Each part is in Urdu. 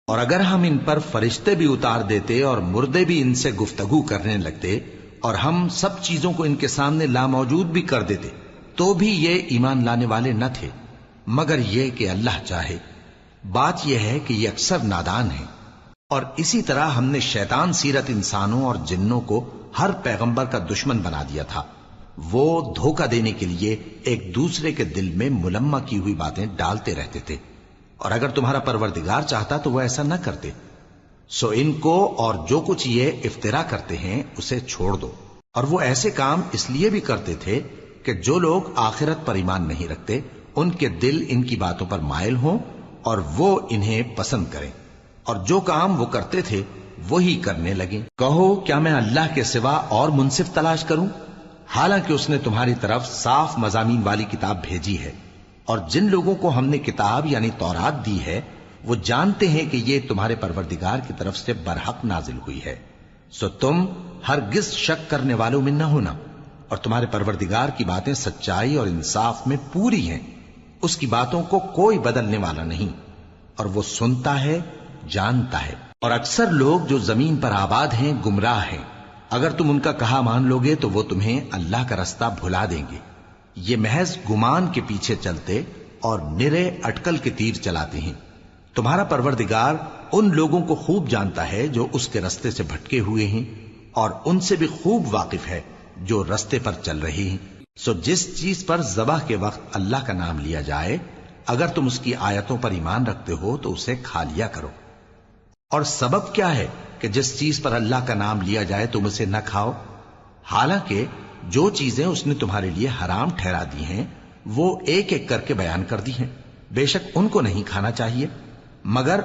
اور اگر ہم ان پر فرشتے بھی اتار دیتے اور مردے بھی ان سے گفتگو کرنے لگتے اور ہم سب چیزوں کو ان کے سامنے لاموجود بھی کر دیتے تو بھی یہ ایمان لانے والے نہ تھے، مگر یہ کہ اللہ چاہے۔ بات یہ ہے کہ یہ اکثر نادان ہیں۔ اور اسی طرح ہم نے شیطان سیرت انسانوں اور جنوں کو ہر پیغمبر کا دشمن بنا دیا تھا۔ وہ دھوکہ دینے کے لیے ایک دوسرے کے دل میں ملمہ کی ہوئی باتیں ڈالتے رہتے تھے، اور اگر تمہارا پروردگار چاہتا تو وہ ایسا نہ کرتے۔ سو ان کو اور جو کچھ یہ افطرا کرتے ہیں اسے چھوڑ دو۔ اور وہ ایسے کام اس لیے بھی کرتے تھے کہ جو لوگ آخرت پر ایمان نہیں رکھتے ان کے دل ان کی باتوں پر مائل ہوں اور وہ انہیں پسند کریں، اور جو کام وہ کرتے تھے وہی کرنے لگیں۔ کہو کیا میں اللہ کے سوا اور منصف تلاش کروں، حالانکہ اس نے تمہاری طرف صاف مضامین والی کتاب بھیجی ہے، اور جن لوگوں کو ہم نے کتاب یعنی تورات دی ہے وہ جانتے ہیں کہ یہ تمہارے پروردگار کی طرف سے برحق نازل ہوئی ہے۔ سو تم ہرگز شک کرنے والوں میں نہ ہونا، اور تمہارے پروردگار کی باتیں سچائی اور انصاف میں پوری ہیں، اس کی باتوں کو کوئی بدلنے والا نہیں، اور وہ سنتا ہے جانتا ہے۔ اور اکثر لوگ جو زمین پر آباد ہیں گمراہ ہیں، اگر تم ان کا کہا مان لوگے تو وہ تمہیں اللہ کا رستہ بھلا دیں گے۔ یہ محض گمان کے پیچھے چلتے اور نرے اٹکل کے تیر چلاتے ہیں۔ تمہارا پروردگار ان لوگوں کو خوب جانتا ہے جو اس کے رستے سے بھٹکے ہوئے ہیں، اور ان سے بھی خوب واقف ہے جو رستے پر چل رہے ہیں۔ سو جس چیز پر ذبح کے وقت اللہ کا نام لیا جائے، اگر تم اس کی آیتوں پر ایمان رکھتے ہو تو اسے کھا لیا کرو۔ اور سبب کیا ہے کہ جس چیز پر اللہ کا نام لیا جائے تم اسے نہ کھاؤ، حالانکہ جو چیزیں اس نے تمہارے لیے حرام ٹھہرا دی ہیں وہ ایک ایک کر کے بیان کر دی ہیں۔ بے شک ان کو نہیں کھانا چاہیے مگر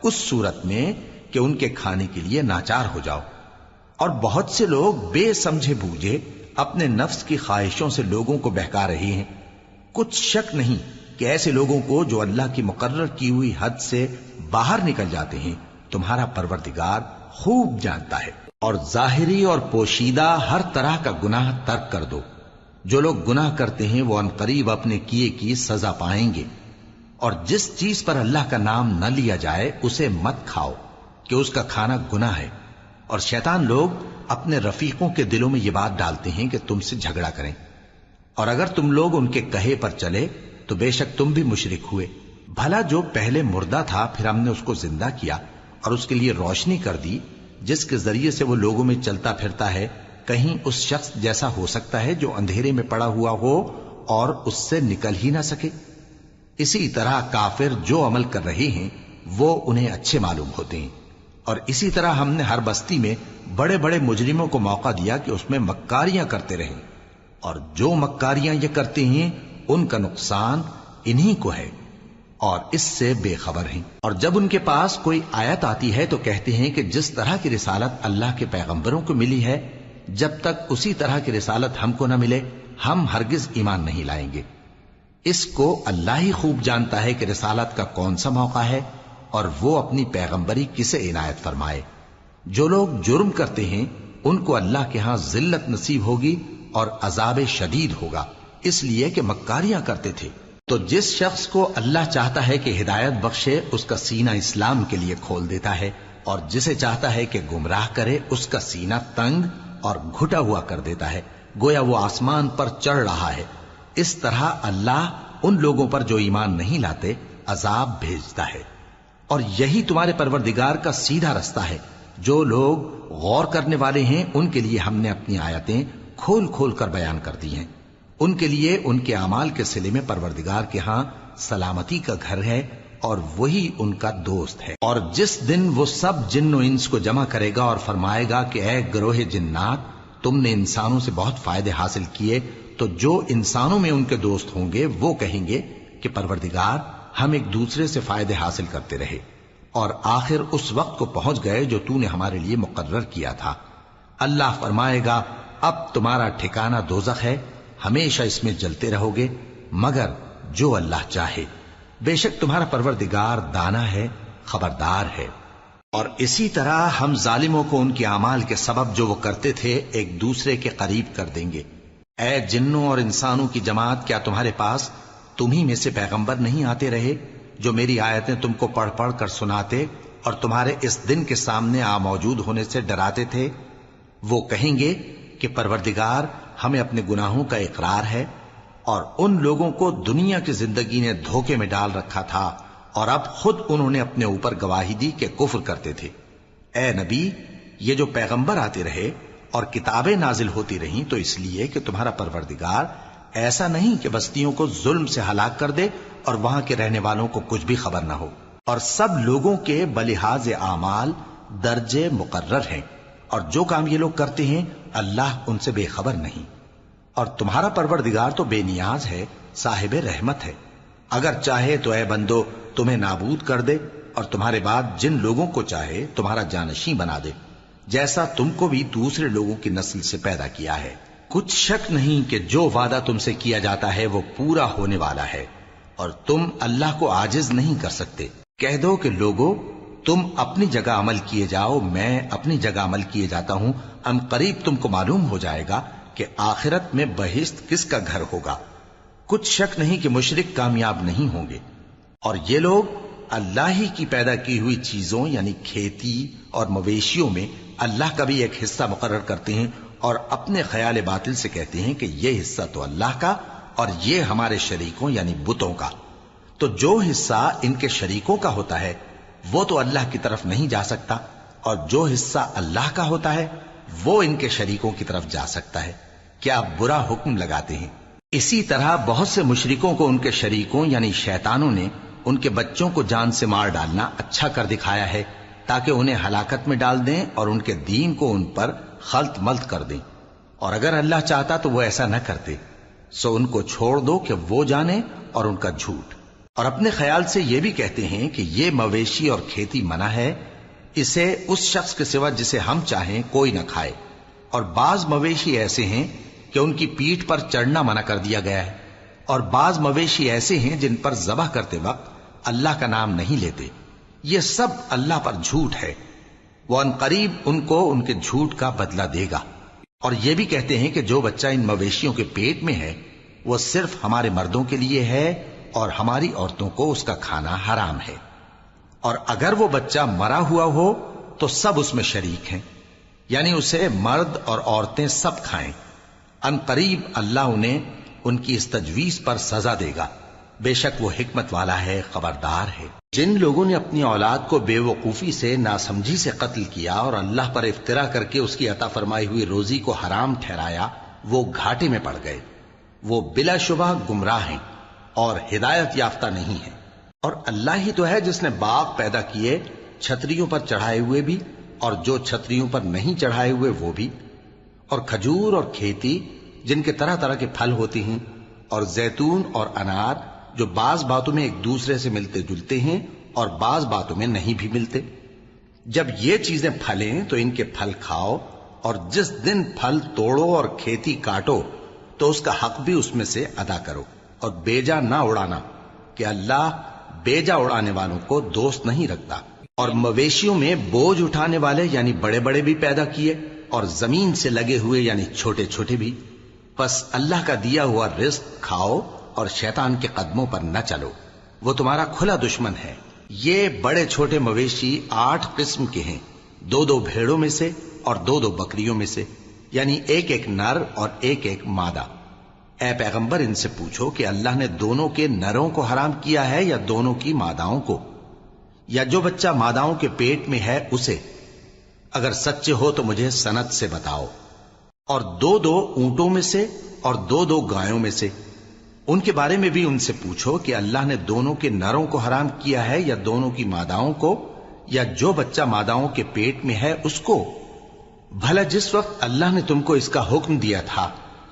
اس صورت میں کہ ان کے کھانے کے لیے ناچار ہو جاؤ۔ اور بہت سے لوگ بے سمجھے بوجھے اپنے نفس کی خواہشوں سے لوگوں کو بہکا رہے ہیں۔ کچھ شک نہیں کہ ایسے لوگوں کو جو اللہ کی مقرر کی ہوئی حد سے باہر نکل جاتے ہیں تمہارا پروردگار خوب جانتا ہے۔ اور ظاہری اور پوشیدہ ہر طرح کا گناہ ترک کر دو۔ جو لوگ گناہ کرتے ہیں وہ عنقریب اپنے کیے کی سزا پائیں گے۔ اور جس چیز پر اللہ کا نام نہ لیا جائے اسے مت کھاؤ کہ اس کا کھانا گناہ ہے۔ اور شیطان لوگ اپنے رفیقوں کے دلوں میں یہ بات ڈالتے ہیں کہ تم سے جھگڑا کریں، اور اگر تم لوگ ان کے کہے پر چلے تو بے شک تم بھی مشرک ہوئے۔ بھلا جو پہلے مردہ تھا پھر ہم نے اس کو زندہ کیا اور اس کے لیے روشنی کر دی جس کے ذریعے سے وہ لوگوں میں چلتا پھرتا ہے، کہیں اس شخص جیسا ہو سکتا ہے جو اندھیرے میں پڑا ہوا ہو اور اس سے نکل ہی نہ سکے؟ اسی طرح کافر جو عمل کر رہے ہیں وہ انہیں اچھے معلوم ہوتے ہیں۔ اور اسی طرح ہم نے ہر بستی میں بڑے بڑے مجرموں کو موقع دیا کہ اس میں مکاریاں کرتے رہیں، اور جو مکاریاں یہ کرتے ہیں ان کا نقصان انہی کو ہے اور اس سے بے خبر ہیں۔ اور جب ان کے پاس کوئی آیت آتی ہے تو کہتے ہیں کہ جس طرح کی رسالت اللہ کے پیغمبروں کو ملی ہے جب تک اسی طرح کی رسالت ہم کو نہ ملے ہم ہرگز ایمان نہیں لائیں گے۔ اس کو اللہ ہی خوب جانتا ہے کہ رسالت کا کون سا موقع ہے اور وہ اپنی پیغمبری کسے عنایت فرمائے۔ جو لوگ جرم کرتے ہیں ان کو اللہ کے ہاں ذلت نصیب ہوگی اور عذاب شدید ہوگا، اس لیے کہ مکاریاں کرتے تھے۔ تو جس شخص کو اللہ چاہتا ہے کہ ہدایت بخشے اس کا سینہ اسلام کے لیے کھول دیتا ہے، اور جسے چاہتا ہے کہ گمراہ کرے اس کا سینہ تنگ اور گھٹا ہوا کر دیتا ہے، گویا وہ آسمان پر چڑھ رہا ہے۔ اس طرح اللہ ان لوگوں پر جو ایمان نہیں لاتے عذاب بھیجتا ہے۔ اور یہی تمہارے پروردگار کا سیدھا رستہ ہے۔ جو لوگ غور کرنے والے ہیں ان کے لیے ہم نے اپنی آیتیں کھول کھول کر بیان کر دی ہیں۔ ان کے لیے ان کے اعمال کے صلے میں پروردگار کے ہاں سلامتی کا گھر ہے اور وہی ان کا دوست ہے۔ اور جس دن وہ سب جن و انس کو جمع کرے گا اور فرمائے گا کہ اے گروہ جنات، تم نے انسانوں سے بہت فائدے حاصل کیے، تو جو انسانوں میں ان کے دوست ہوں گے وہ کہیں گے کہ پروردگار ہم ایک دوسرے سے فائدے حاصل کرتے رہے، اور آخر اس وقت کو پہنچ گئے جو تو نے ہمارے لیے مقرر کیا تھا۔ اللہ فرمائے گا اب تمہارا ٹھکانہ دوزخ ہے، ہمیشہ اس میں جلتے رہو گے مگر جو اللہ چاہے۔ بے شک تمہارا پروردگار دانا ہے، خبردار ہے۔ اور اسی طرح ہم ظالموں کو ان کے اعمال کے سبب جو وہ کرتے تھے ایک دوسرے کے قریب کر دیں گے۔ اے جنوں اور انسانوں کی جماعت، کیا تمہارے پاس تمہیں میں سے پیغمبر نہیں آتے رہے جو میری آیتیں تم کو پڑھ پڑھ کر سناتے اور تمہارے اس دن کے سامنے آ موجود ہونے سے ڈراتے تھے؟ وہ کہیں گے کہ پروردگار ہمیں اپنے گناہوں کا اقرار ہے، اور ان لوگوں کو دنیا کی زندگی نے دھوکے میں ڈال رکھا تھا اور اب خود انہوں نے اپنے اوپر گواہی دی کہ کفر کرتے تھے۔ اے نبی، یہ جو پیغمبر آتے رہے اور کتابیں نازل ہوتی رہیں تو اس لیے کہ تمہارا پروردگار ایسا نہیں کہ بستیوں کو ظلم سے ہلاک کر دے اور وہاں کے رہنے والوں کو کچھ بھی خبر نہ ہو، اور سب لوگوں کے بلحاظ اعمال درجے مقرر ہیں، اور جو کام یہ لوگ کرتے ہیں اللہ ان سے بے خبر نہیں۔ اور تمہارا پروردگار تو بے نیاز ہے، صاحب رحمت ہے، اگر چاہے تو اے بندو تمہیں نابود کر دے اور تمہارے بعد جن لوگوں کو چاہے تمہارا جانشیں بنا دے، جیسا تم کو بھی دوسرے لوگوں کی نسل سے پیدا کیا ہے۔ کچھ شک نہیں کہ جو وعدہ تم سے کیا جاتا ہے وہ پورا ہونے والا ہے، اور تم اللہ کو عاجز نہیں کر سکتے۔ کہہ دو کہ لوگو تم اپنی جگہ عمل کیے جاؤ، میں اپنی جگہ عمل کیے جاتا ہوں، ان قریب تم کو معلوم ہو جائے گا کہ آخرت میں بہشت کس کا گھر ہوگا۔ کچھ شک نہیں کہ مشرک کامیاب نہیں ہوں گے، اور یہ لوگ اللہ ہی کی پیدا کی ہوئی چیزوں یعنی کھیتی اور مویشیوں میں اللہ کا بھی ایک حصہ مقرر کرتے ہیں، اور اپنے خیال باطل سے کہتے ہیں کہ یہ حصہ تو اللہ کا اور یہ ہمارے شریکوں یعنی بتوں کا۔ تو جو حصہ ان کے شریکوں کا ہوتا ہے وہ تو اللہ کی طرف نہیں جا سکتا، اور جو حصہ اللہ کا ہوتا ہے وہ ان کے شریکوں کی طرف جا سکتا ہے۔ کیا برا حکم لگاتے ہیں؟ اسی طرح بہت سے مشرکوں کو ان کے شریکوں یعنی شیطانوں نے ان کے بچوں کو جان سے مار ڈالنا اچھا کر دکھایا ہے، تاکہ انہیں ہلاکت میں ڈال دیں اور ان کے دین کو ان پر خلط ملط کر دیں، اور اگر اللہ چاہتا تو وہ ایسا نہ کرتے۔ سو ان کو چھوڑ دو کہ وہ جانے اور ان کا جھوٹ۔ اور اپنے خیال سے یہ بھی کہتے ہیں کہ یہ مویشی اور کھیتی منع ہے، اسے اس شخص کے سوا جسے ہم چاہیں کوئی نہ کھائے، اور بعض مویشی ایسے ہیں کہ ان کی پیٹھ پر چڑھنا منع کر دیا گیا ہے، اور بعض مویشی ایسے ہیں جن پر ذبح کرتے وقت اللہ کا نام نہیں لیتے۔ یہ سب اللہ پر جھوٹ ہے، وہ ان قریب ان کو ان کے جھوٹ کا بدلہ دے گا۔ اور یہ بھی کہتے ہیں کہ جو بچہ ان مویشیوں کے پیٹ میں ہے وہ صرف ہمارے مردوں کے لیے ہے اور ہماری عورتوں کو اس کا کھانا حرام ہے، اور اگر وہ بچہ مرا ہوا ہو تو سب اس میں شریک ہیں، یعنی اسے مرد اور عورتیں سب کھائیں۔ ان قریب اللہ انہیں ان کی اس تجویز پر سزا دے گا، بے شک وہ حکمت والا ہے، خبردار ہے۔ جن لوگوں نے اپنی اولاد کو بے وقوفی سے ناسمجھی سے قتل کیا اور اللہ پر افترا کر کے اس کی عطا فرمائی ہوئی روزی کو حرام ٹھہرایا، وہ گھاٹے میں پڑ گئے، وہ بلا شبہ گمراہ ہیں اور ہدایت یافتہ نہیں ہیں۔ اور اللہ ہی تو ہے جس نے باغ پیدا کیے، چھتریوں پر چڑھائے ہوئے بھی اور جو چھتریوں پر نہیں چڑھائے ہوئے وہ بھی، اور کھجور اور کھیتی جن کے طرح طرح کے پھل ہوتے ہیں، اور زیتون اور انار جو بعض باتوں میں ایک دوسرے سے ملتے جلتے ہیں اور بعض باتوں میں نہیں بھی ملتے۔ جب یہ چیزیں پھلیں تو ان کے پھل کھاؤ، اور جس دن پھل توڑو اور کھیتی کاٹو تو اس کا حق بھی اس میں سے ادا کرو، اور بیجا نہ اڑانا کہ اللہ بیجا اڑانے والوں کو دوست نہیں رکھتا۔ اور مویشیوں میں بوجھ اٹھانے والے یعنی بڑے بڑے بھی پیدا کیے، اور زمین سے لگے ہوئے یعنی چھوٹے چھوٹے بھی۔ پس اللہ کا دیا ہوا رزق کھاؤ اور شیطان کے قدموں پر نہ چلو، وہ تمہارا کھلا دشمن ہے۔ یہ بڑے چھوٹے مویشی 8 قسم کے ہیں، 2 بھیڑوں میں سے اور 2 بکریوں میں سے، یعنی ایک نر اور ایک مادہ۔ اے پیغمبر ان سے پوچھو کہ اللہ نے دونوں کے نروں کو حرام کیا ہے یا دونوں کی ماداؤں کو، یا جو بچہ ماداؤں کے پیٹ میں ہے اسے؟ اگر سچے ہو تو مجھے سند سے بتاؤ۔ اور 2 اونٹوں میں سے اور 2 گایوں میں سے، ان کے بارے میں بھی ان سے پوچھو کہ اللہ نے دونوں کے نروں کو حرام کیا ہے یا دونوں کی ماداؤں کو، یا جو بچہ ماداؤں کے پیٹ میں ہے اس کو؟ بھلا جس وقت اللہ نے تم کو اس کا حکم دیا تھا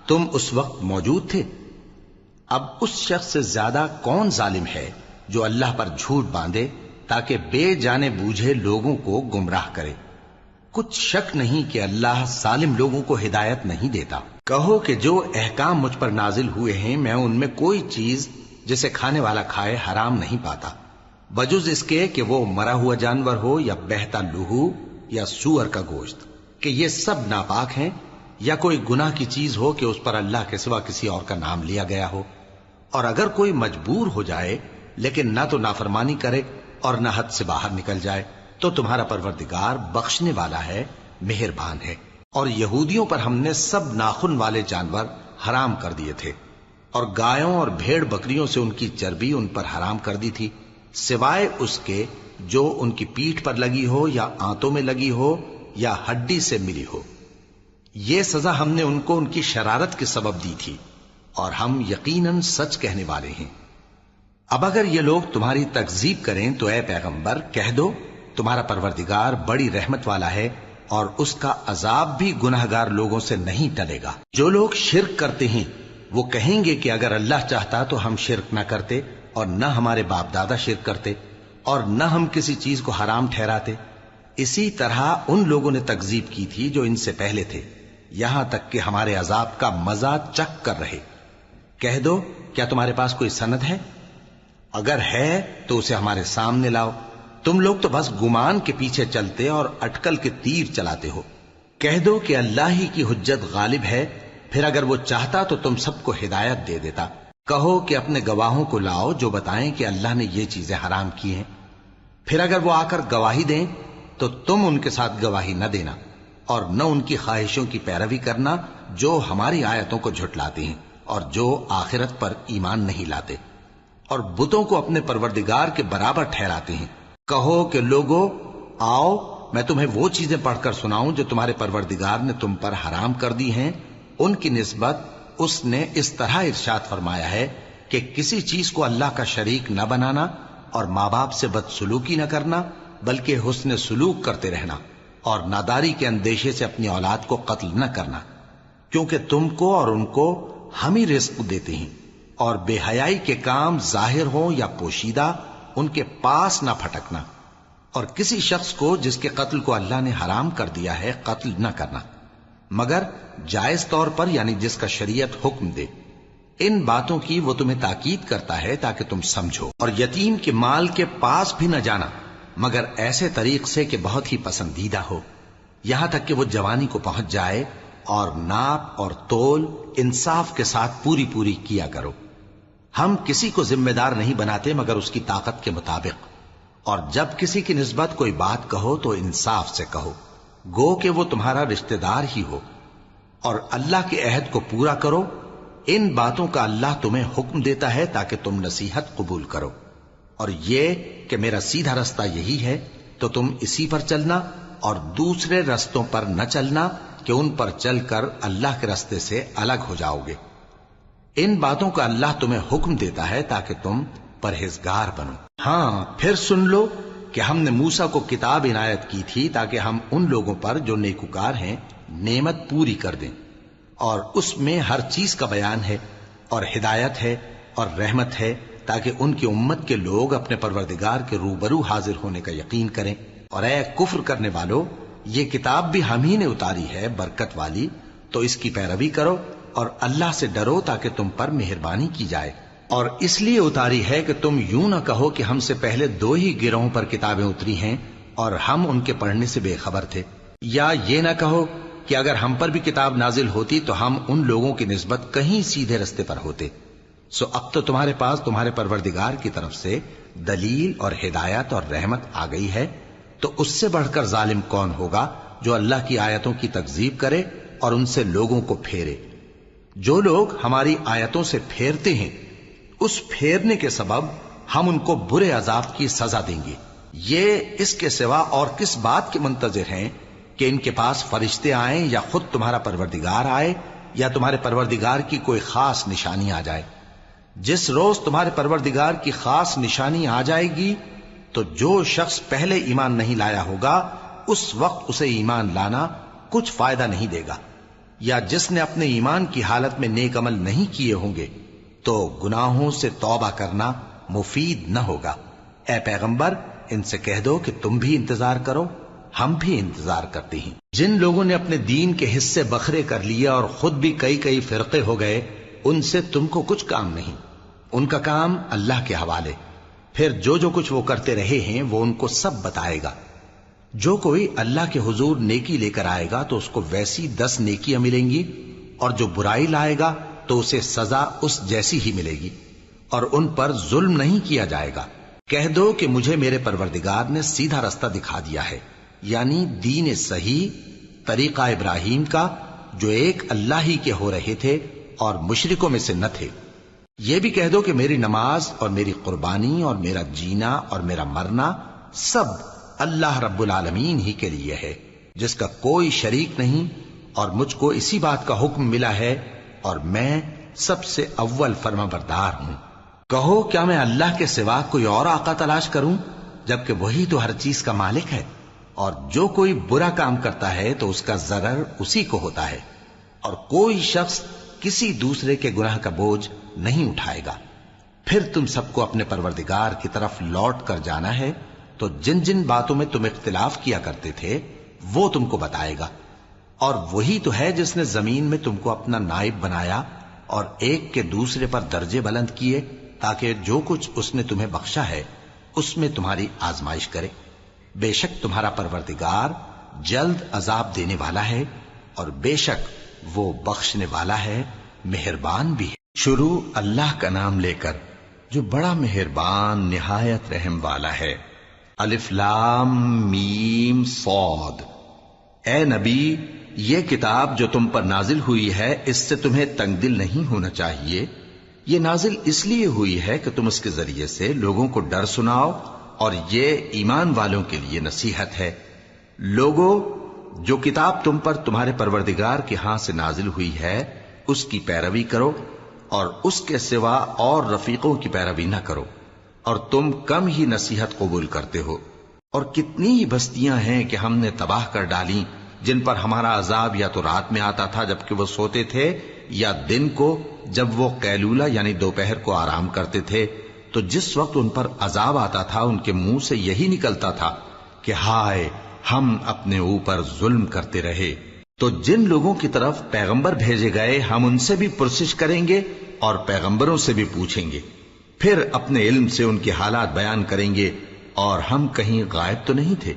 تم اس وقت موجود تھے؟ اب اس شخص سے زیادہ کون ظالم ہے جو اللہ پر جھوٹ باندھے تاکہ بے جانے بوجھے لوگوں کو گمراہ کرے۔ کچھ شک نہیں کہ اللہ ظالم لوگوں کو ہدایت نہیں دیتا۔ کہو کہ جو احکام مجھ پر نازل ہوئے ہیں میں ان میں کوئی چیز جسے کھانے والا کھائے حرام نہیں پاتا، بجز اس کے کہ وہ مرا ہوا جانور ہو یا بہتا لہو یا سور کا گوشت، کہ یہ سب ناپاک ہیں، یا کوئی گناہ کی چیز ہو کہ اس پر اللہ کے سوا کسی اور کا نام لیا گیا ہو۔ اور اگر کوئی مجبور ہو جائے لیکن نہ تو نافرمانی کرے اور نہ حد سے باہر نکل جائے تو تمہارا پروردگار بخشنے والا ہے، مہربان ہے۔ اور یہودیوں پر ہم نے سب ناخن والے جانور حرام کر دیے تھے، اور گایوں اور بھیڑ بکریوں سے ان کی چربی ان پر حرام کر دی تھی، سوائے اس کے جو ان کی پیٹھ پر لگی ہو یا آنتوں میں لگی ہو یا ہڈی سے ملی ہو۔ یہ سزا ہم نے ان کو ان کی شرارت کے سبب دی تھی، اور ہم یقیناً سچ کہنے والے ہیں۔ اب اگر یہ لوگ تمہاری تکذیب کریں تو اے پیغمبر کہہ دو، تمہارا پروردگار بڑی رحمت والا ہے، اور اس کا عذاب بھی گناہگار لوگوں سے نہیں ٹلے گا۔ جو لوگ شرک کرتے ہیں وہ کہیں گے کہ اگر اللہ چاہتا تو ہم شرک نہ کرتے، اور نہ ہمارے باپ دادا شرک کرتے، اور نہ ہم کسی چیز کو حرام ٹھہراتے۔ اسی طرح ان لوگوں نے تکذیب کی تھی جو ان سے پہلے تھے، یہاں تک کہ ہمارے عذاب کا مزہ چکھ کر رہے۔ کہہ دو، کیا تمہارے پاس کوئی سند ہے؟ اگر ہے تو اسے ہمارے سامنے لاؤ۔ تم لوگ تو بس گمان کے پیچھے چلتے اور اٹکل کے تیر چلاتے ہو۔ کہہ دو کہ اللہ ہی کی حجت غالب ہے، پھر اگر وہ چاہتا تو تم سب کو ہدایت دے دیتا۔ کہو کہ اپنے گواہوں کو لاؤ جو بتائیں کہ اللہ نے یہ چیزیں حرام کی ہیں، پھر اگر وہ آ کر گواہی دیں تو تم ان کے ساتھ گواہی نہ دینا، اور نہ ان کی خواہشوں کی پیروی کرنا جو ہماری آیتوں کو جھٹلاتے ہیں اور جو آخرت پر ایمان نہیں لاتے، اور بتوں کو اپنے پروردگار کے برابر ٹھہراتے ہیں۔ کہو کہ لوگو آؤ، میں تمہیں وہ چیزیں پڑھ کر سناؤں جو تمہارے پروردگار نے تم پر حرام کر دی ہیں۔ ان کی نسبت اس نے اس طرح ارشاد فرمایا ہے کہ کسی چیز کو اللہ کا شریک نہ بنانا، اور ماں باپ سے بدسلوکی نہ کرنا، بلکہ حسن سلوک کرتے رہنا، اور ناداری کے اندیشے سے اپنی اولاد کو قتل نہ کرنا، کیونکہ تم کو اور ان کو ہم ہی رزق دیتے ہیں۔ اور بے حیائی کے کام ظاہر ہو یا پوشیدہ ان کے پاس نہ پھٹکنا، اور کسی شخص کو جس کے قتل کو اللہ نے حرام کر دیا ہے قتل نہ کرنا، مگر جائز طور پر، یعنی جس کا شریعت حکم دے۔ ان باتوں کی وہ تمہیں تاکید کرتا ہے تاکہ تم سمجھو۔ اور یتیم کے مال کے پاس بھی نہ جانا مگر ایسے طریق سے کہ بہت ہی پسندیدہ ہو، یہاں تک کہ وہ جوانی کو پہنچ جائے، اور ناپ اور تول انصاف کے ساتھ پوری پوری کیا کرو۔ ہم کسی کو ذمہ دار نہیں بناتے مگر اس کی طاقت کے مطابق، اور جب کسی کی نسبت کوئی بات کہو تو انصاف سے کہو، گو کہ وہ تمہارا رشتہ دار ہی ہو، اور اللہ کے عہد کو پورا کرو۔ ان باتوں کا اللہ تمہیں حکم دیتا ہے تاکہ تم نصیحت قبول کرو، اور یہ کہ میرا سیدھا رستہ یہی ہے تو تم اسی پر چلنا، اور دوسرے رستوں پر نہ چلنا کہ ان پر چل کر اللہ کے رستے سے الگ ہو جاؤ گے۔ ان باتوں کا اللہ تمہیں حکم دیتا ہے تاکہ تم پرہیزگار بنو۔ ہاں، پھر سن لو کہ ہم نے موسیٰ کو کتاب عنایت کی تھی تاکہ ہم ان لوگوں پر جو نیکوکار ہیں نعمت پوری کر دیں، اور اس میں ہر چیز کا بیان ہے، اور ہدایت ہے اور رحمت ہے، تاکہ ان کی امت کے لوگ اپنے پروردگار کے روبرو حاضر ہونے کا یقین کریں۔ اور اے کفر کرنے والو، یہ کتاب بھی ہم ہی نے اتاری ہے برکت والی، تو اس کی پیروی کرو اور اللہ سے ڈرو تاکہ تم پر مہربانی کی جائے۔ اور اس لیے اتاری ہے کہ تم یوں نہ کہو کہ ہم سے پہلے 2 ہی گروہوں پر کتابیں اتری ہیں اور ہم ان کے پڑھنے سے بے خبر تھے، یا یہ نہ کہو کہ اگر ہم پر بھی کتاب نازل ہوتی تو ہم ان لوگوں کی نسبت کہیں سیدھے رستے پر ہوتے۔ سو اب تو تمہارے پاس تمہارے پروردگار کی طرف سے دلیل اور ہدایت اور رحمت آ گئی ہے، تو اس سے بڑھ کر ظالم کون ہوگا جو اللہ کی آیتوں کی تکذیب کرے اور ان سے لوگوں کو پھیرے۔ جو لوگ ہماری آیتوں سے پھیرتے ہیں اس پھیرنے کے سبب ہم ان کو برے عذاب کی سزا دیں گے۔ یہ اس کے سوا اور کس بات کے منتظر ہیں کہ ان کے پاس فرشتے آئیں یا خود تمہارا پروردگار آئے یا تمہارے پروردگار کی کوئی خاص نشانی آ جائے۔ جس روز تمہارے پروردگار کی خاص نشانی آ جائے گی تو جو شخص پہلے ایمان نہیں لایا ہوگا اس وقت اسے ایمان لانا کچھ فائدہ نہیں دے گا، یا جس نے اپنے ایمان کی حالت میں نیک عمل نہیں کیے ہوں گے تو گناہوں سے توبہ کرنا مفید نہ ہوگا۔ اے پیغمبر، ان سے کہہ دو کہ تم بھی انتظار کرو، ہم بھی انتظار کرتے ہیں۔ جن لوگوں نے اپنے دین کے حصے بکھرے کر لیے اور خود بھی کئی فرقے ہو گئے، ان سے تم کو کچھ کام نہیں، ان کا کام اللہ کے حوالے۔ پھر جو کچھ وہ کرتے رہے ہیں وہ ان کو سب بتائے گا۔ جو کوئی اللہ کے حضور نیکی لے کر آئے گا تو اس کو ویسی 10 نیکیاں ملیں گی، اور جو برائی لائے گا تو اسے سزا اس جیسی ہی ملے گی، اور ان پر ظلم نہیں کیا جائے گا۔ کہہ دو کہ مجھے میرے پروردگار نے سیدھا رستہ دکھا دیا ہے، یعنی دین صحیح، طریقہ ابراہیم کا، جو ایک اللہ ہی کے ہو رہے تھے اور مشرکوں میں سے نہ تھے۔ یہ بھی کہہ دو کہ میری نماز اور میری قربانی اور میرا جینا اور میرا مرنا سب اللہ رب العالمین ہی کے لیے ہے، جس کا کوئی شریک نہیں، اور مجھ کو اسی بات کا حکم ملا ہے، اور میں سب سے اول فرما بردار ہوں۔ کہو کیا میں اللہ کے سوا کوئی اور آقا تلاش کروں، جبکہ وہی تو ہر چیز کا مالک ہے، اور جو کوئی برا کام کرتا ہے تو اس کا ضرر اسی کو ہوتا ہے، اور کوئی شخص کسی دوسرے کے گناہ کا بوجھ نہیں اٹھائے گا۔ پھر تم سب کو اپنے پروردگار کی طرف لوٹ کر جانا ہے، تو جن جن باتوں میں تم اختلاف کیا کرتے تھے وہ تم کو بتائے گا، اور وہی تو ہے جس نے زمین میں تم کو اپنا نائب بنایا اور ایک کے دوسرے پر درجے بلند کیے، تاکہ جو کچھ اس نے تمہیں بخشا ہے اس میں تمہاری آزمائش کرے۔ بے شک تمہارا پروردگار جلد عذاب دینے والا ہے، اور بے شک وہ بخشنے والا ہے، مہربان بھی ہے۔ شروع اللہ کا نام لے کر جو بڑا مہربان نہایت رحم والا ہے۔ الف لام میم صاد۔ اے نبی، یہ کتاب جو تم پر نازل ہوئی ہے اس سے تمہیں تنگ دل نہیں ہونا چاہیے۔ یہ نازل اس لیے ہوئی ہے کہ تم اس کے ذریعے سے لوگوں کو ڈر سناؤ، اور یہ ایمان والوں کے لیے نصیحت ہے۔ لوگوں، جو کتاب تم پر تمہارے پروردگار کے ہاں سے نازل ہوئی ہے اس کی پیروی کرو، اور اس کے سوا اور رفیقوں کی پیروی نہ کرو، اور تم کم ہی نصیحت قبول کرتے ہو۔ اور کتنی ہی بستیاں ہیں کہ ہم نے تباہ کر ڈالیں، جن پر ہمارا عذاب یا تو رات میں آتا تھا جبکہ وہ سوتے تھے، یا دن کو جب وہ قیلولہ یعنی دوپہر کو آرام کرتے تھے، تو جس وقت ان پر عذاب آتا تھا ان کے منہ سے یہی نکلتا تھا کہ ہائے، ہم اپنے اوپر ظلم کرتے رہے۔ تو جن لوگوں کی طرف پیغمبر بھیجے گئے ہم ان سے بھی پرسش کریں گے اور پیغمبروں سے بھی پوچھیں گے، پھر اپنے علم سے ان کے حالات بیان کریں گے، اور ہم کہیں غائب تو نہیں تھے۔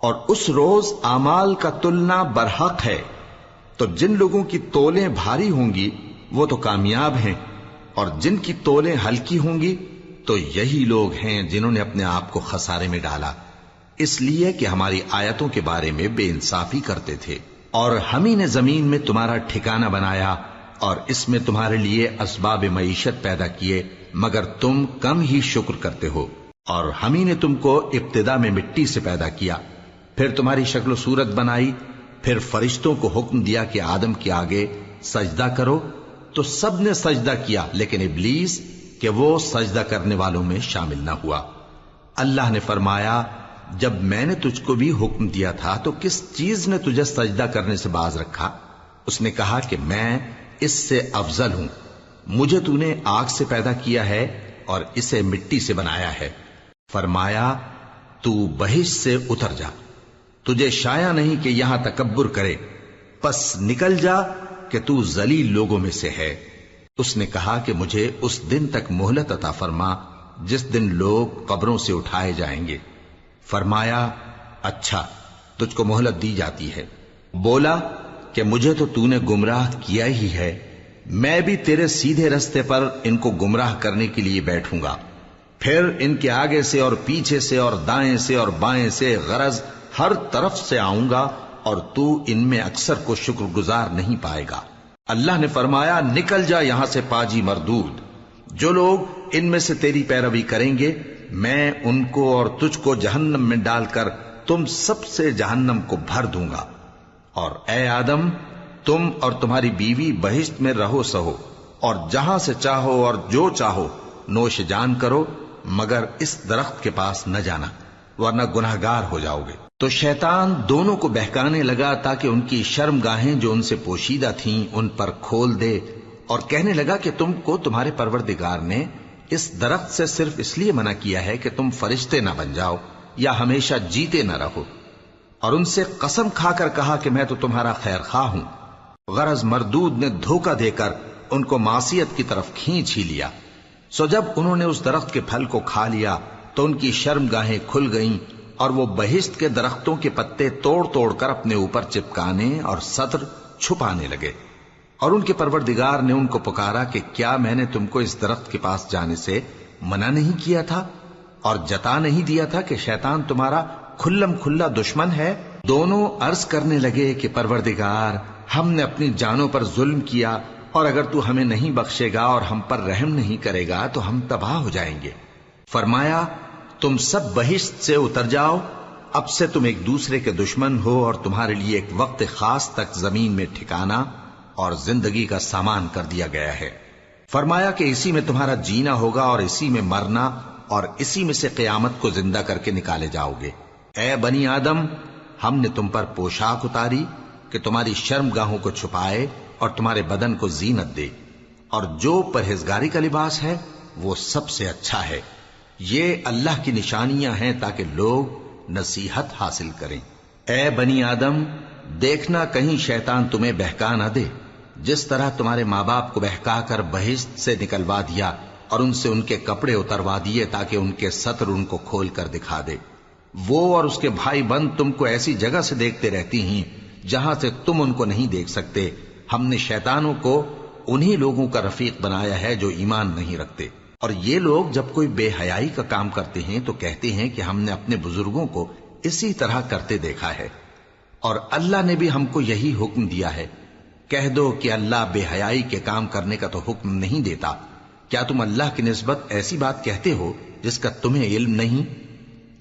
اور اس روز اعمال کا تلنا برحق ہے، تو جن لوگوں کی تولیں بھاری ہوں گی وہ تو کامیاب ہیں، اور جن کی تولیں ہلکی ہوں گی تو یہی لوگ ہیں جنہوں نے اپنے آپ کو خسارے میں ڈالا، اس لیے کہ ہماری آیتوں کے بارے میں بے انصافی کرتے تھے۔ اور ہم ہی نے زمین میں تمہارا ٹھکانہ بنایا، اور اس میں تمہارے لیے اسباب معیشت پیدا کیے، مگر تم کم ہی شکر کرتے ہو۔ اور ہم ہی نے تم کو ابتدا میں مٹی سے پیدا کیا، پھر تمہاری شکل و صورت بنائی، پھر فرشتوں کو حکم دیا کہ آدم کے آگے سجدہ کرو، تو سب نے سجدہ کیا لیکن ابلیس کہ وہ سجدہ کرنے والوں میں شامل نہ ہوا۔ اللہ نے فرمایا، جب میں نے تجھ کو بھی حکم دیا تھا تو کس چیز نے تجھے سجدہ کرنے سے باز رکھا؟ اس نے کہا کہ میں اس سے افضل ہوں، مجھے تو نے آگ سے پیدا کیا ہے اور اسے مٹی سے بنایا ہے۔ فرمایا، تو بہشت سے اتر جا، تجھے شایع نہیں کہ یہاں تکبر کرے، پس نکل جا کہ تو ذلیل لوگوں میں سے ہے۔ اس نے کہا کہ مجھے اس دن تک مہلت عطا فرما جس دن لوگ قبروں سے اٹھائے جائیں گے۔ فرمایا، اچھا، تجھ کو مہلت دی جاتی ہے۔ بولا کہ مجھے تو نے گمراہ کیا ہی ہے، میں بھی تیرے سیدھے رستے پر ان کو گمراہ کرنے کے لیے بیٹھوں گا، پھر ان کے آگے سے اور پیچھے سے اور دائیں سے اور بائیں سے، غرض ہر طرف سے آؤں گا، اور تو ان میں اکثر کو شکر گزار نہیں پائے گا۔ اللہ نے فرمایا، نکل جا یہاں سے پاجی مردود، جو لوگ ان میں سے تیری پیروی کریں گے میں ان کو اور تجھ کو جہنم میں ڈال کر تم سب سے جہنم کو بھر دوں گا۔ اور اے آدم، تم اور تمہاری بیوی بہشت میں رہو سہو، اور جہاں سے چاہو اور جو چاہو نوش جان کرو، مگر اس درخت کے پاس نہ جانا ورنہ گناہگار ہو جاؤ گے۔ تو شیطان دونوں کو بہکانے لگا تاکہ ان کی شرم گاہیں جو ان سے پوشیدہ تھیں ان پر کھول دے، اور کہنے لگا کہ تم کو تمہارے پروردگار نے اس درخت سے صرف اس لیے منع کیا ہے کہ تم فرشتے نہ بن جاؤ یا ہمیشہ جیتے نہ رہو۔ اور ان سے قسم کھا کر کہا کہ میں تو تمہارا خیر خواہ ہوں۔ غرض مردود نے دھوکہ دے کر ان کو معصیت کی طرف کھینچ ہی لیا۔ سو جب انہوں نے اس درخت کے پھل کو کھا لیا تو ان کی شرم گاہیں کھل گئیں، اور وہ بہشت کے درختوں کے پتے توڑ توڑ کر اپنے اوپر چپکانے اور سطر چھپانے لگے۔ اور ان کے پروردگار نے ان کو پکارا کہ کیا میں نے تم کو اس درخت کے پاس جانے سے منع نہیں کیا تھا؟ اور جتا نہیں دیا تھا کہ شیطان تمہارا کھلم کھلا دشمن ہے؟ دونوں عرض کرنے لگے کہ پروردگار، ہم نے اپنی جانوں پر ظلم کیا، اور اگر تو ہمیں نہیں بخشے گا اور ہم پر رحم نہیں کرے گا تو ہم تباہ ہو جائیں گے۔ فرمایا تم سب بہشت سے اتر جاؤ، اب سے تم ایک دوسرے کے دشمن ہو، اور تمہارے لیے ایک وقت خاص تک زمین میں ٹھکانا اور زندگی کا سامان کر دیا گیا ہے۔ فرمایا کہ اسی میں تمہارا جینا ہوگا اور اسی میں مرنا، اور اسی میں سے قیامت کو زندہ کر کے نکالے جاؤ گے۔ اے بنی آدم، ہم نے تم پر پوشاک اتاری کہ تمہاری شرم گاہوں کو چھپائے اور تمہارے بدن کو زینت دے، اور جو پرہیزگاری کا لباس ہے وہ سب سے اچھا ہے۔ یہ اللہ کی نشانیاں ہیں تاکہ لوگ نصیحت حاصل کریں۔ اے بنی آدم، دیکھنا کہیں شیطان تمہیں بہکا نہ دے، جس طرح تمہارے ماں باپ کو بہکا کر بہشت سے نکلوا دیا اور ان سے ان کے کپڑے اتروا دیے تاکہ ان کے ستر ان کو کھول کر دکھا دے۔ وہ اور اس کے بھائی بند تم کو ایسی جگہ سے دیکھتے رہتی ہیں جہاں سے تم ان کو نہیں دیکھ سکتے۔ ہم نے شیطانوں کو انہی لوگوں کا رفیق بنایا ہے جو ایمان نہیں رکھتے، اور یہ لوگ جب کوئی بے حیائی کا کام کرتے ہیں تو کہتے ہیں کہ ہم نے اپنے بزرگوں کو اسی طرح کرتے دیکھا ہے، اور اللہ نے بھی ہم کو یہی حکم دیا ہے۔ کہہ دو کہ اللہ بے حیائی کے کام کرنے کا تو حکم نہیں دیتا۔ کیا تم اللہ کی نسبت ایسی بات کہتے ہو جس کا تمہیں علم نہیں؟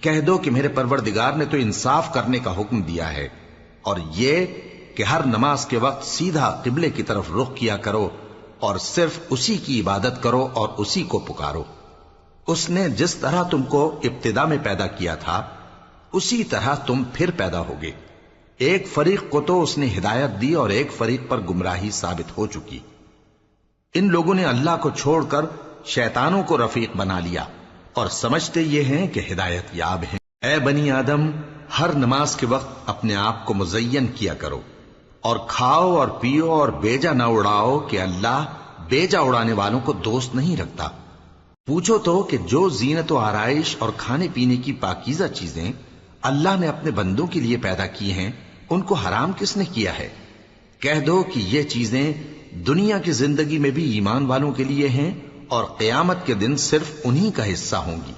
کہہ دو کہ میرے پروردگار نے تو انصاف کرنے کا حکم دیا ہے، اور یہ کہ ہر نماز کے وقت سیدھا قبلے کی طرف رخ کیا کرو اور صرف اسی کی عبادت کرو اور اسی کو پکارو۔ اس نے جس طرح تم کو ابتدا میں پیدا کیا تھا اسی طرح تم پھر پیدا ہوگے۔ ایک فریق کو تو اس نے ہدایت دی اور ایک فریق پر گمراہی ثابت ہو چکی۔ ان لوگوں نے اللہ کو چھوڑ کر شیطانوں کو رفیق بنا لیا اور سمجھتے یہ ہیں کہ ہدایت یاب ہیں۔ اے بنی آدم، ہر نماز کے وقت اپنے آپ کو مزین کیا کرو، اور کھاؤ اور پیو اور بیجا نہ اڑاؤ کہ اللہ بیجا اڑانے والوں کو دوست نہیں رکھتا۔ پوچھو تو کہ جو زینت و آرائش اور کھانے پینے کی پاکیزہ چیزیں اللہ نے اپنے بندوں کے لیے پیدا کی ہیں ان کو حرام کس نے کیا ہے؟ کہہ دو کہ یہ چیزیں دنیا کی زندگی میں بھی ایمان والوں کے لیے ہیں اور قیامت کے دن صرف انہی کا حصہ ہوں گی۔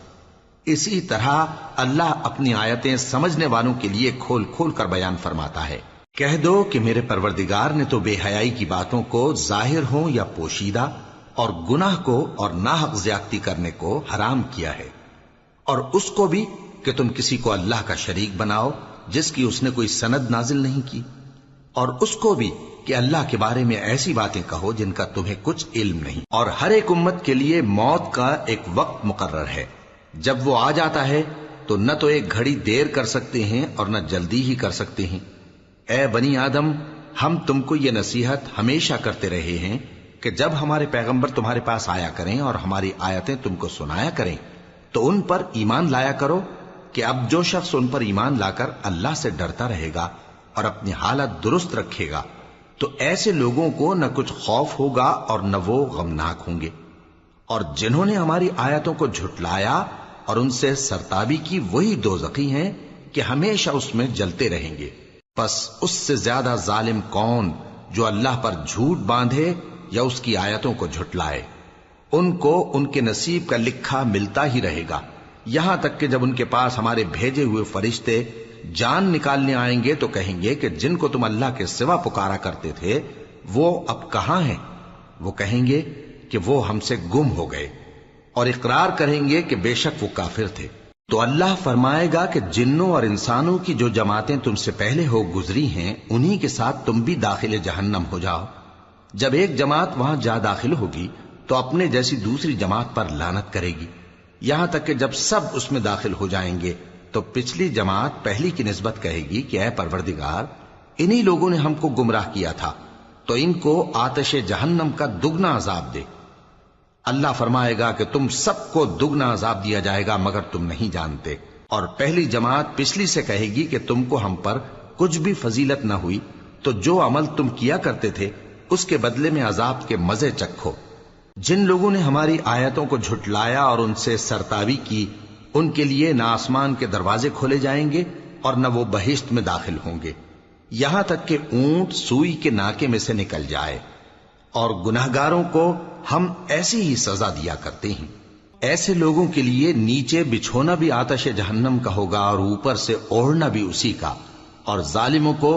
اسی طرح اللہ اپنی آیتیں سمجھنے والوں کے لیے کھول کھول کر بیان فرماتا ہے۔ کہہ دو کہ میرے پروردگار نے تو بے حیائی کی باتوں کو ظاہر ہوں یا پوشیدہ، اور گناہ کو اور ناحق زیادتی کرنے کو حرام کیا ہے، اور اس کو بھی کہ تم کسی کو اللہ کا شریک بناؤ جس کی اس نے کوئی سند نازل نہیں کی، اور اس کو بھی کہ اللہ کے بارے میں ایسی باتیں کہو جن کا تمہیں کچھ علم نہیں۔ اور ہر ایک امت کے لیے موت کا ایک وقت مقرر ہے، جب وہ آ جاتا ہے تو نہ تو ایک گھڑی دیر کر سکتے ہیں اور نہ جلدی ہی کر سکتے ہیں۔ اے بنی آدم، ہم تم کو یہ نصیحت ہمیشہ کرتے رہے ہیں کہ جب ہمارے پیغمبر تمہارے پاس آیا کریں اور ہماری آیتیں تم کو سنایا کریں تو ان پر ایمان لایا کرو، کہ اب جو شخص ان پر ایمان لا کر اللہ سے ڈرتا رہے گا اور اپنی حالت درست رکھے گا تو ایسے لوگوں کو نہ کچھ خوف ہوگا اور نہ وہ غمناک ہوں گے، اور جنہوں نے ہماری آیتوں کو جھٹلایا اور ان سے سرتابی کی وہی دوزخی ہیں کہ ہمیشہ اس میں جلتے رہیں گے۔ پس اس سے زیادہ ظالم کون جو اللہ پر جھوٹ باندھے یا اس کی آیتوں کو جھٹلائے؟ ان کو ان کے نصیب کا لکھا ملتا ہی رہے گا، یہاں تک کہ جب ان کے پاس ہمارے بھیجے ہوئے فرشتے جان نکالنے آئیں گے تو کہیں گے کہ جن کو تم اللہ کے سوا پکارا کرتے تھے وہ اب کہاں ہیں؟ وہ کہیں گے کہ وہ ہم سے گم ہو گئے، اور اقرار کریں گے کہ بے شک وہ کافر تھے۔ تو اللہ فرمائے گا کہ جنوں اور انسانوں کی جو جماعتیں تم سے پہلے ہو گزری ہیں انہی کے ساتھ تم بھی داخل جہنم ہو جاؤ۔ جب ایک جماعت وہاں جا داخل ہوگی تو اپنے جیسی دوسری جماعت پر لعنت کرے گی، یہاں تک کہ جب سب اس میں داخل ہو جائیں گے تو پچھلی جماعت پہلی کی نسبت کہے گی کہ اے پروردگار، انہی لوگوں نے ہم کو گمراہ کیا تھا، تو ان کو آتش جہنم کا دگنا عذاب دے۔ اللہ فرمائے گا کہ تم سب کو دگنا عذاب دیا جائے گا مگر تم نہیں جانتے۔ اور پہلی جماعت پچھلی سے کہے گی کہ تم کو ہم پر کچھ بھی فضیلت نہ ہوئی، تو جو عمل تم کیا کرتے تھے اس کے بدلے میں عذاب کے مزے چکھو۔ جن لوگوں نے ہماری آیتوں کو جھٹلایا اور ان سے سرتابی کی ان کے لیے نہ آسمان کے دروازے کھولے جائیں گے اور نہ وہ بہشت میں داخل ہوں گے، یہاں تک کہ اونٹ سوئی کے ناکے میں سے نکل جائے، اور گناہگاروں کو ہم ایسی ہی سزا دیا کرتے ہیں۔ ایسے لوگوں کے لیے نیچے بچھونا بھی آتش جہنم کا ہوگا اور اوپر سے اوڑھنا بھی اسی کا، اور ظالموں کو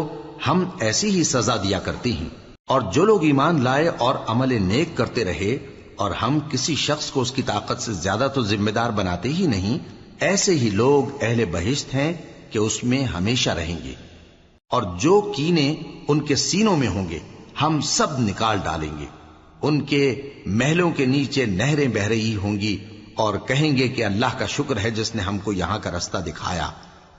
ہم ایسی ہی سزا دیا کرتی ہیں۔ اور جو لوگ ایمان لائے اور عمل نیک کرتے رہے اور ہم کسی شخص کو اس کی طاقت سے زیادہ تو ذمہ دار بناتے ہی نہیں، ایسے ہی لوگ اہل بہشت ہیں کہ اس میں ہمیشہ رہیں گے۔ اور جو کینے ان کے سینوں میں ہوں گے ہم سب نکال ڈالیں گے، ان کے محلوں کے نیچے نہریں بہہ رہی ہوں گی، اور کہیں گے کہ اللہ کا شکر ہے جس نے ہم کو یہاں کا رستہ دکھایا،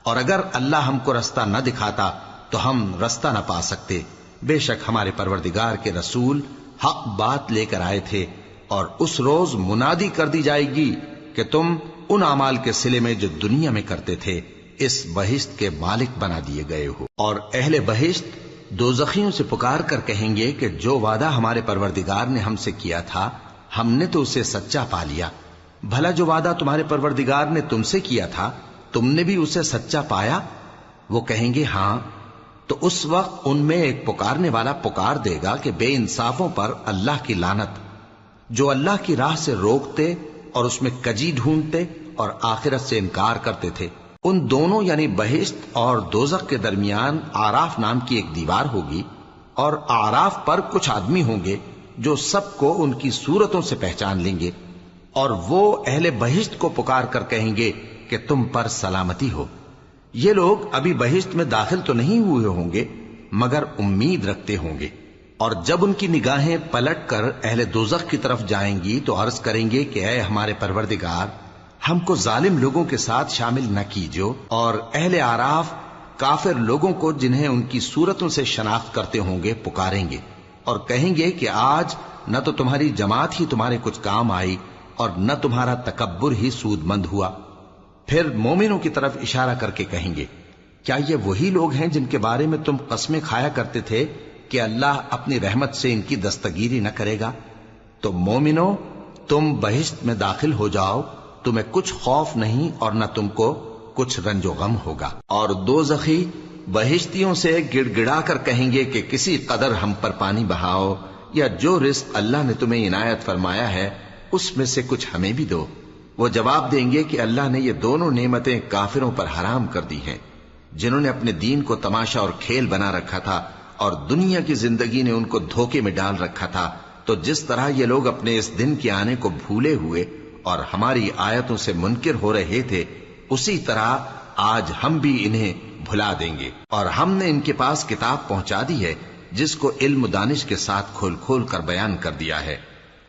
اور اگر اللہ ہم کو رستہ نہ دکھاتا تو ہم رستہ نہ پا سکتے۔ بے شک ہمارے پروردگار کے رسول حق بات لے کر آئے تھے، اور اس روز منادی کر دی جائے گی کہ تم ان اعمال کے صلے میں جو دنیا میں کرتے تھے اس بہشت کے مالک بنا دیے گئے ہو۔ اور اہل بہشت دوزخیوں سے پکار کر کہیں گے کہ جو وعدہ ہمارے پروردگار نے ہم سے کیا تھا ہم نے تو اسے سچا پا لیا، بھلا جو وعدہ تمہارے پروردگار نے تم سے کیا تھا تم نے بھی اسے سچا پایا؟ وہ کہیں گے ہاں۔ تو اس وقت ان میں ایک پکارنے والا پکار دے گا کہ بے انصافوں پر اللہ کی لعنت، جو اللہ کی راہ سے روکتے اور اس میں کجی ڈھونڈتے اور آخرت سے انکار کرتے تھے۔ ان دونوں یعنی بہشت اور دوزخ کے درمیان آراف نام کی ایک دیوار ہوگی، اور آراف پر کچھ آدمی ہوں گے جو سب کو ان کی صورتوں سے پہچان لیں گے، اور وہ اہل بہشت کو پکار کر کہیں گے کہ تم پر سلامتی ہو۔ یہ لوگ ابھی بہشت میں داخل تو نہیں ہوئے ہوں گے مگر امید رکھتے ہوں گے، اور جب ان کی نگاہیں پلٹ کر اہل دوزخ کی طرف جائیں گی تو عرض کریں گے کہ اے ہمارے پروردگار، ہم کو ظالم لوگوں کے ساتھ شامل نہ کیجو۔ اور اہل آراف کافر لوگوں کو جنہیں ان کی صورتوں سے شناخت کرتے ہوں گے پکاریں گے اور کہیں گے کہ آج نہ تو تمہاری جماعت ہی تمہارے کچھ کام آئی اور نہ تمہارا تکبر ہی سود مند ہوا۔ پھر مومنوں کی طرف اشارہ کر کے کہیں گے کیا یہ وہی لوگ ہیں جن کے بارے میں تم قسمیں کھایا کرتے تھے کہ اللہ اپنی رحمت سے ان کی دستگیری نہ کرے گا؟ تو مومنو، تم بہشت میں داخل ہو جاؤ، تمہیں کچھ خوف نہیں اور نہ تم کو کچھ رنج و غم ہوگا۔ اور دوزخی بہشتیوں سے گڑ گڑا کر کہیں گے کہ کسی قدر ہم پر پانی بہاؤ، یا جو رزق اللہ نے تمہیں عنایت فرمایا ہے اس میں سے کچھ ہمیں بھی دو۔ وہ جواب دیں گے کہ اللہ نے یہ دونوں نعمتیں کافروں پر حرام کر دی ہیں، جنہوں نے اپنے دین کو تماشا اور کھیل بنا رکھا تھا اور دنیا کی زندگی نے ان کو دھوکے میں ڈال رکھا تھا۔ تو جس طرح یہ لوگ اپنے اس دن کے آنے کو بھولے ہوئے اور ہماری آیتوں سے منکر ہو رہے تھے، اسی طرح آج ہم بھی انہیں بھلا دیں گے۔ اور ہم نے ان کے پاس کتاب پہنچا دی ہے جس کو علم و دانش کے ساتھ کھول کھول کر بیان کر دیا ہے،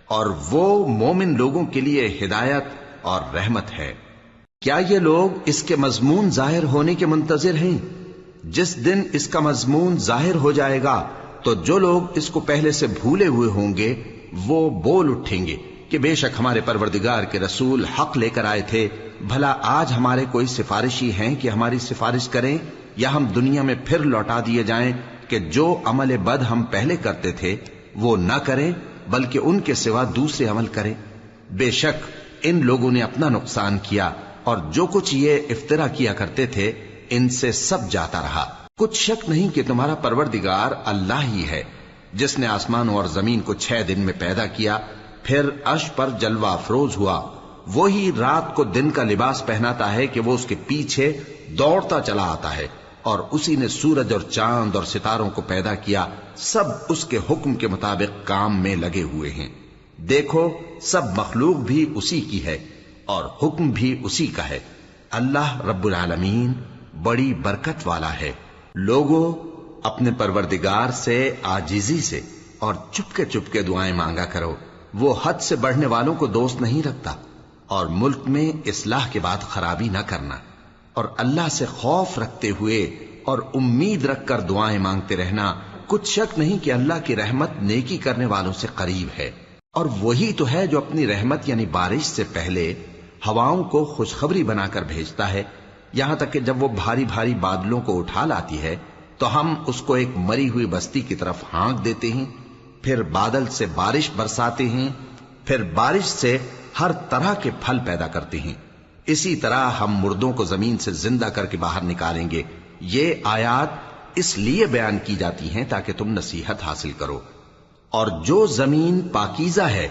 اور وہ مومن لوگوں کے لیے ہدایت اور رحمت ہے۔ کیا یہ لوگ اس کے مضمون ظاہر ہونے کے منتظر ہیں؟ جس دن اس کا مضمون ظاہر ہو جائے گا تو جو لوگ اس کو پہلے سے بھولے ہوئے ہوں گے وہ بول اٹھیں گے کہ بے شک ہمارے پروردگار کے رسول حق لے کر آئے تھے، بھلا آج ہمارے کوئی سفارشی ہیں کہ ہماری سفارش کریں، یا ہم دنیا میں پھر لوٹا دیے جائیں کہ جو عمل بد ہم پہلے کرتے تھے وہ نہ کریں بلکہ ان کے سوا دوسرے عمل کریں۔ بے شک ان لوگوں نے اپنا نقصان کیا، اور جو کچھ یہ افترا کیا کرتے تھے ان سے سب جاتا رہا۔ کچھ شک نہیں کہ تمہارا پروردگار اللہ ہی ہے جس نے آسمانوں اور زمین کو 6 دن میں پیدا کیا، پھر عرش پر جلوہ افروز ہوا۔ وہی رات کو دن کا لباس پہناتا ہے کہ وہ اس کے پیچھے دوڑتا چلا آتا ہے، اور اسی نے سورج اور چاند اور ستاروں کو پیدا کیا، سب اس کے حکم کے مطابق کام میں لگے ہوئے ہیں۔ دیکھو سب مخلوق بھی اسی کی ہے اور حکم بھی اسی کا ہے۔ اللہ رب العالمین بڑی برکت والا ہے۔ لوگوں، اپنے پروردگار سے عاجزی سے اور چپکے دعائیں مانگا کرو، وہ حد سے بڑھنے والوں کو دوست نہیں رکھتا، اور ملک میں اصلاح کے بعد خرابی نہ کرنا، اور اللہ سے خوف رکھتے ہوئے اور امید رکھ کر دعائیں مانگتے رہنا۔ کچھ شک نہیں کہ اللہ کی رحمت نیکی کرنے والوں سے قریب ہے، اور وہی تو ہے جو اپنی رحمت یعنی بارش سے پہلے ہواؤں کو خوشخبری بنا کر بھیجتا ہے، یہاں تک کہ جب وہ بھاری بھاری بادلوں کو اٹھا لاتی ہے تو ہم اس کو ایک مری ہوئی بستی کی طرف ہانک دیتے ہیں، پھر بادل سے بارش برساتے ہیں، پھر بارش سے ہر طرح کے پھل پیدا کرتے ہیں۔ اسی طرح ہم مردوں کو زمین سے زندہ کر کے باہر نکالیں گے۔ یہ آیات اس لیے بیان کی جاتی ہیں تاکہ تم نصیحت حاصل کرو۔ اور جو زمین پاکیزہ ہے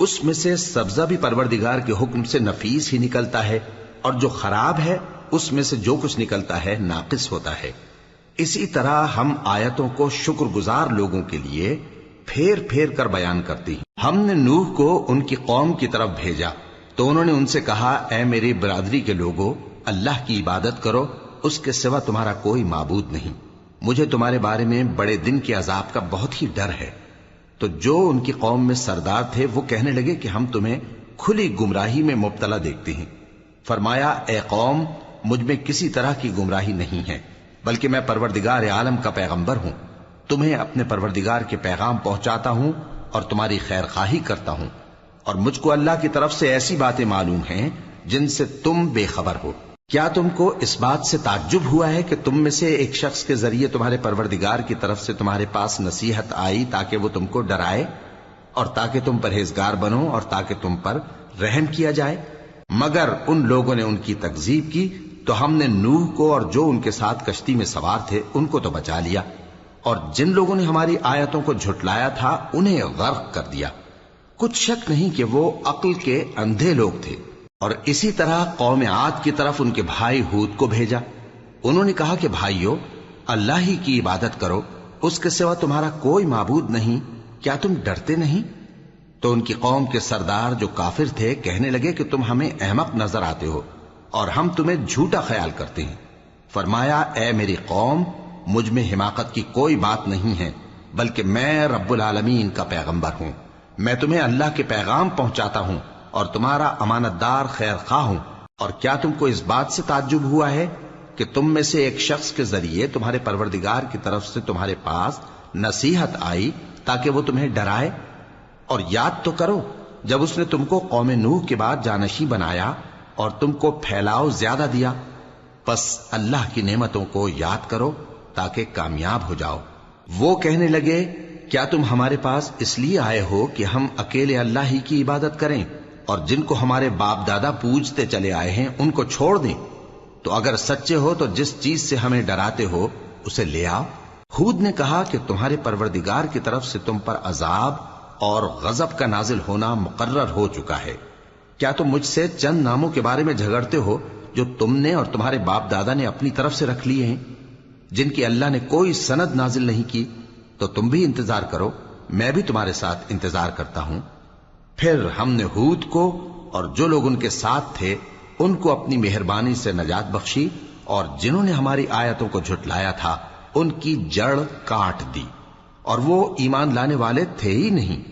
اس میں سے سبزہ بھی پروردگار کے حکم سے نفیس ہی نکلتا ہے، اور جو خراب ہے اس میں سے جو کچھ نکلتا ہے ناقص ہوتا ہے۔ اسی طرح ہم آیتوں کو شکر گزار لوگوں کے لیے پھیر پھیر کر بیان کرتی ہیں۔ ہم نے نوح کو ان کی قوم کی طرف بھیجا تو انہوں نے ان سے کہا، اے میری برادری کے لوگو، اللہ کی عبادت کرو، اس کے سوا تمہارا کوئی معبود نہیں۔ مجھے تمہارے بارے میں بڑے دن کے عذاب کا بہت ہی ڈر ہے۔ تو جو ان کی قوم میں سردار تھے وہ کہنے لگے کہ ہم تمہیں کھلی گمراہی میں مبتلا دیکھتے ہیں۔ فرمایا، اے قوم، مجھ میں کسی طرح کی گمراہی نہیں ہے، بلکہ میں پروردگار عالم کا پیغمبر ہوں، تمہیں اپنے پروردگار کے پیغام پہنچاتا ہوں اور تمہاری خیر خواہی کرتا ہوں، اور مجھ کو اللہ کی طرف سے ایسی باتیں معلوم ہیں جن سے تم بے خبر ہو۔ کیا تم کو اس بات سے تعجب ہوا ہے کہ تم میں سے ایک شخص کے ذریعے تمہارے پروردگار کی طرف سے تمہارے پاس نصیحت آئی تاکہ وہ تم کو ڈرائے اور تاکہ تم پرہیزگار بنو اور تاکہ تم پر رحم کیا جائے؟ مگر ان لوگوں نے ان کی تکذیب کی تو ہم نے نوح کو اور جو ان کے ساتھ کشتی میں سوار تھے ان کو تو بچا لیا، اور جن لوگوں نے ہماری آیتوں کو جھٹلایا تھا انہیں غرق کر دیا۔ کچھ شک نہیں کہ وہ عقل کے اندھے لوگ تھے۔ اور اسی طرح قوم عاد کی طرف ان کے بھائی ہود کو بھیجا۔ انہوں نے کہا کہ بھائیو، اللہ ہی کی عبادت کرو، اس کے سوا تمہارا کوئی معبود نہیں، کیا تم ڈرتے نہیں؟ تو ان کی قوم کے سردار جو کافر تھے کہنے لگے کہ تم ہمیں احمق نظر آتے ہو اور ہم تمہیں جھوٹا خیال کرتے ہیں۔ فرمایا، اے میری قوم، مجھ میں حماقت کی کوئی بات نہیں ہے، بلکہ میں رب العالمین کا پیغمبر ہوں۔ میں تمہیں اللہ کے پیغام پہنچاتا ہوں اور تمہارا امانت دار خیر خواہ ہوں۔ اور کیا تم کو اس بات سے تعجب ہوا ہے کہ تم میں سے ایک شخص کے ذریعے تمہارے پروردگار کی طرف سے تمہارے پاس نصیحت آئی تاکہ وہ تمہیں ڈرائے؟ اور یاد تو کرو جب اس نے تم کو قوم نوح کے بعد جانشین بنایا اور تم کو پھیلاؤ زیادہ دیا، پس اللہ کی نعمتوں کو یاد کرو تاکہ کامیاب ہو جاؤ۔ وہ کہنے لگے، کیا تم ہمارے پاس اس لیے آئے ہو کہ ہم اکیلے اللہ ہی کی عبادت کریں اور جن کو ہمارے باپ دادا پوجتے چلے آئے ہیں ان کو چھوڑ دیں؟ تو اگر سچے ہو تو جس چیز سے ہمیں ڈراتے ہو اسے لے آؤ۔ ہود نے کہا کہ تمہارے پروردگار کی طرف سے تم پر عذاب اور غضب کا نازل ہونا مقرر ہو چکا ہے۔ کیا تم مجھ سے چند ناموں کے بارے میں جھگڑتے ہو جو تم نے اور تمہارے باپ دادا نے اپنی طرف سے رکھ لیے ہیں، جن کی اللہ نے کوئی سند نازل نہیں کی؟ تو تم بھی انتظار کرو، میں بھی تمہارے ساتھ انتظار کرتا ہوں۔ پھر ہم نے ہود کو اور جو لوگ ان کے ساتھ تھے ان کو اپنی مہربانی سے نجات بخشی، اور جنہوں نے ہماری آیتوں کو جھٹلایا تھا ان کی جڑ کاٹ دی، اور وہ ایمان لانے والے تھے ہی نہیں۔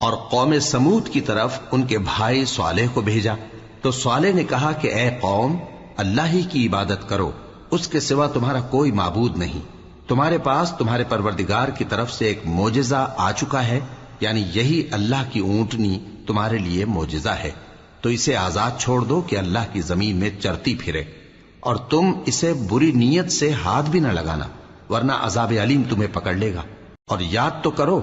اور قوم سمود کی طرف ان کے بھائی صالح کو بھیجا تو صالح نے کہا کہ اے قوم، اللہ ہی کی عبادت کرو، اس کے سوا تمہارا کوئی معبود نہیں۔ تمہارے پاس تمہارے پروردگار کی طرف سے ایک معجزہ آ چکا ہے، یعنی یہی اللہ کی اونٹنی تمہارے لیے معجزہ ہے، تو اسے آزاد چھوڑ دو کہ اللہ کی زمین میں چرتی پھرے، اور تم اسے بری نیت سے ہاتھ بھی نہ لگانا، ورنہ عذاب علیم تمہیں پکڑ لے گا۔ اور یاد تو کرو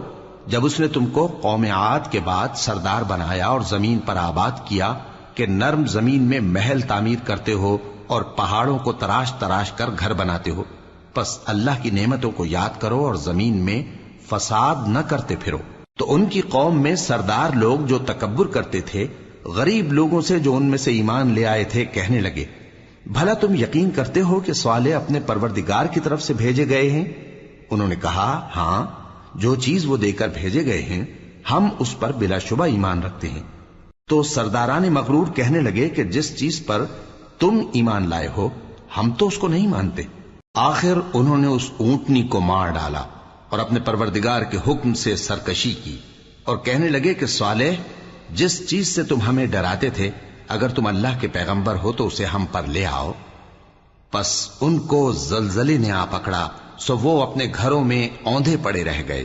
جب اس نے تم کو قوم عاد کے بعد سردار بنایا اور زمین پر آباد کیا کہ نرم زمین میں محل تعمیر کرتے ہو اور پہاڑوں کو تراش تراش کر گھر بناتے ہو، پس اللہ کی نعمتوں کو یاد کرو اور زمین میں فساد نہ کرتے پھرو۔ تو ان کی قوم میں سردار لوگ جو تکبر کرتے تھے غریب لوگوں سے جو ان میں سے ایمان لے آئے تھے کہنے لگے، بھلا تم یقین کرتے ہو کہ صالح اپنے پروردگار کی طرف سے بھیجے گئے ہیں؟ انہوں نے کہا، ہاں، جو چیز وہ دے کر بھیجے گئے ہیں ہم اس پر بلا شبہ ایمان رکھتے ہیں۔ تو سرداران مغرور کہنے لگے کہ جس چیز پر تم ایمان لائے ہو ہم تو اس کو نہیں مانتے۔ آخر انہوں نے اس اونٹنی کو مار ڈالا اور اپنے پروردگار کے حکم سے سرکشی کی، اور کہنے لگے کہ صالح، جس چیز سے تم ہمیں ڈراتے تھے اگر تم اللہ کے پیغمبر ہو تو اسے ہم پر لے آؤ۔ پس ان کو زلزلے نے آ پکڑا، سو وہ اپنے گھروں میں اوندھے پڑے رہ گئے۔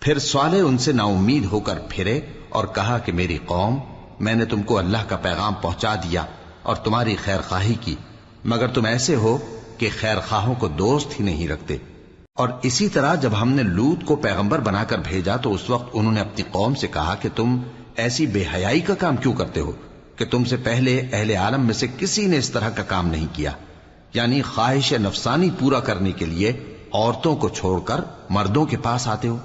پھر صالح ان سے نا امید ہو کر پھرے اور کہا کہ میری قوم، میں نے تم کو اللہ کا پیغام پہنچا دیا اور تمہاری خیر خواہی کی، مگر تم ایسے ہو کہ خیر خواہوں کو دوست ہی نہیں رکھتے۔ اور اسی طرح جب ہم نے لوط کو پیغمبر بنا کر بھیجا تو اس وقت انہوں نے اپنی قوم سے کہا کہ تم ایسی بے حیائی کا کام کیوں کرتے ہو کہ تم سے پہلے اہل عالم میں سے کسی نے اس طرح کا کام نہیں کیا، یعنی خواہش نفسانی پورا کرنے کے لیے عورتوں کو چھوڑ کر مردوں کے پاس آتے ہو۔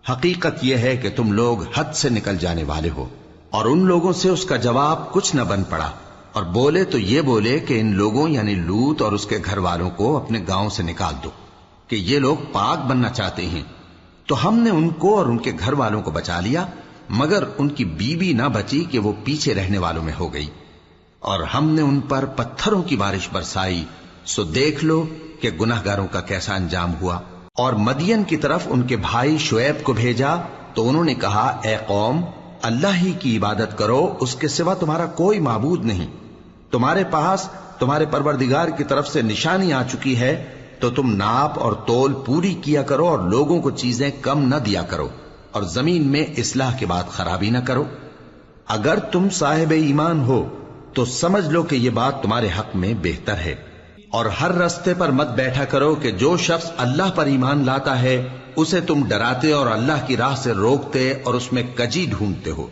حقیقت یہ ہے کہ تم لوگ حد سے نکل جانے والے ہو۔ اور ان لوگوں سے اس کا جواب کچھ نہ بن پڑا، اور بولے تو یہ بولے کہ ان لوگوں یعنی لوط اور اس کے گھر والوں کو اپنے گاؤں سے نکال دو کہ یہ لوگ پاک بننا چاہتے ہیں۔ تو ہم نے ان کو اور ان کے گھر والوں کو بچا لیا، مگر ان کی بیوی نہ بچی کہ وہ پیچھے رہنے والوں میں ہو گئی، اور ہم نے ان پر پتھروں کی بارش برسائی، سو دیکھ لو کہ گناہگاروں کا کیسا انجام ہوا۔ اور مدین کی طرف ان کے بھائی شعیب کو بھیجا تو انہوں نے کہا، اے قوم، اللہ ہی کی عبادت کرو، اس کے سوا تمہارا کوئی معبود نہیں۔ تمہارے پاس تمہارے پروردگار کی طرف سے نشانی آ چکی ہے، تو تم ناپ اور تول پوری کیا کرو اور لوگوں کو چیزیں کم نہ دیا کرو، اور زمین میں اصلاح کے بعد خرابی نہ کرو۔ اگر تم صاحب ایمان ہو تو سمجھ لو کہ یہ بات تمہارے حق میں بہتر ہے۔ اور ہر رستے پر مت بیٹھا کرو کہ جو شخص اللہ پر ایمان لاتا ہے اسے تم ڈراتے اور اللہ کی راہ سے روکتے اور اس میں کجی ڈھونڈتے ہو۔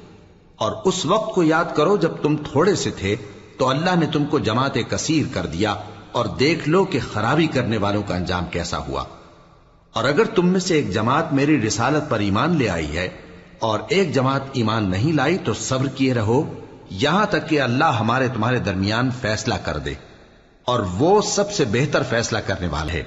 اور اس وقت کو یاد کرو جب تم تھوڑے سے تھے تو اللہ نے تم کو جماعت کثیر کر دیا، اور دیکھ لو کہ خرابی کرنے والوں کا انجام کیسا ہوا۔ اور اگر تم میں سے ایک جماعت میری رسالت پر ایمان لے آئی ہے اور ایک جماعت ایمان نہیں لائی تو صبر کیے رہو یہاں تک کہ اللہ ہمارے تمہارے درمیان فیصلہ کر دے، اور وہ سب سے بہتر فیصلہ کرنے والا ہے۔